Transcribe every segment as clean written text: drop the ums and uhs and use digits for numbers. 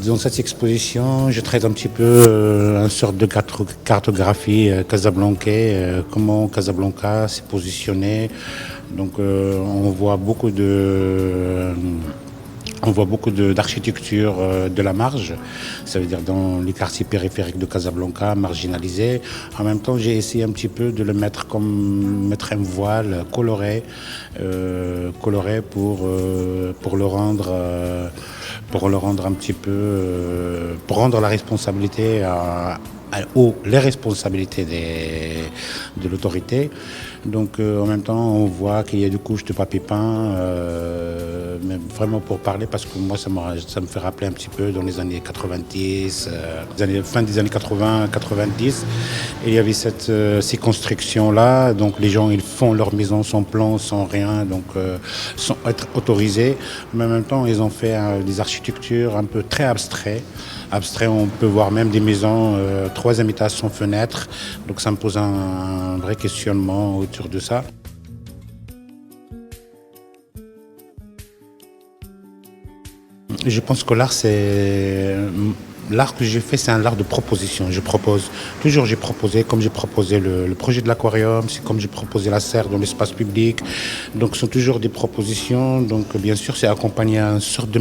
Dans cette exposition, je traite un petit peu une sorte de cartographie casablancais, comment Casablanca s'est positionné. Donc on voit beaucoup d'architecture de la marge, ça veut dire dans les quartiers périphériques de Casablanca, marginalisés. En même temps, j'ai essayé un petit peu de le mettre un voile coloré pour le rendre un petit peu, pour rendre la responsabilité ou les responsabilités de l'autorité. Donc en même temps, on voit qu'il y a des couches de papier peint, mais vraiment pour parler, parce que moi, ça me fait rappeler un petit peu dans les années 90, fin des années 80, 90. Il y avait ces constructions-là, donc les gens, ils font leur maison sans plan, sans rien, donc sans être autorisés. Mais en même temps, ils ont fait des architectures un peu très abstraites. On peut voir même des maisons, 3e étage sans fenêtre. Donc ça me pose un vrai questionnement autour de ça. Je pense que l'art que j'ai fait, c'est un art de proposition. J'ai proposé, comme j'ai proposé le projet de l'aquarium, c'est comme j'ai proposé la serre dans l'espace public. Donc ce sont toujours des propositions. Donc bien sûr, c'est accompagné à une sorte de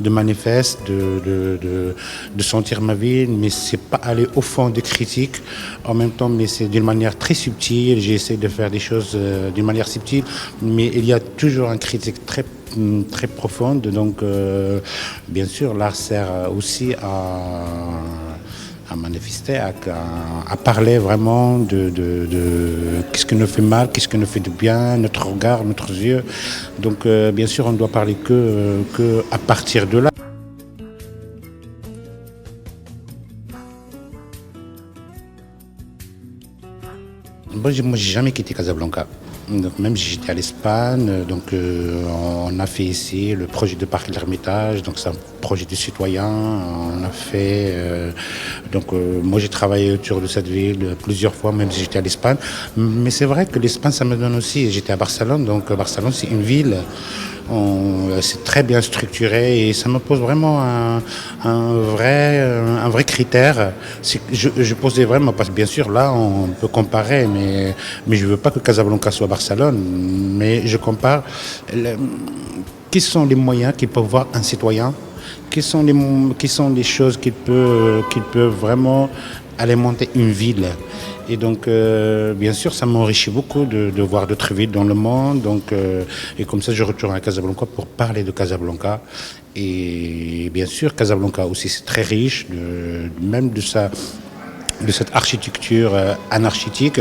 manifeste, de sentir ma vie, mais c'est pas aller au fond des critiques. En même temps, mais c'est d'une manière très subtile. J'ai essayé de faire des choses d'une manière subtile, mais il y a toujours une critique très profonde. Donc, bien sûr, l'art sert aussi à manifester, à parler vraiment de qu'est-ce qui nous fait mal, qu'est-ce qui nous fait du bien, notre regard, notre yeux. Donc, bien sûr, on ne doit parler que à partir de là. Moi, j'ai jamais quitté Casablanca. Donc, même si j'étais à l'Espagne, donc on a fait ici le projet de parc de l'Ermitage, donc c'est un projet de citoyen. On a fait, moi j'ai travaillé autour de cette ville plusieurs fois, même si j'étais à l'Espagne. Mais c'est vrai que l'Espagne, ça me donne aussi. J'étais à Barcelone, donc Barcelone c'est une ville. C'est très bien structuré et ça me pose vraiment un vrai critère. Je posais vraiment, parce que bien sûr là on peut comparer, mais je ne veux pas que Casablanca soit Barcelone, mais je compare. Quels sont les moyens qu'il peut voir un citoyen? Quelles sont les choses qu'il peut vraiment alimenter une ville? Et donc, bien sûr, ça m'enrichit beaucoup de voir d'autres villes dans le monde. Donc, et comme ça, je retourne à Casablanca pour parler de Casablanca. Et bien sûr, Casablanca aussi, c'est très riche, même de cette architecture anarchitique.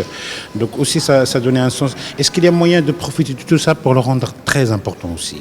Donc aussi, ça donnait un sens. Est-ce qu'il y a moyen de profiter de tout ça pour le rendre très important aussi?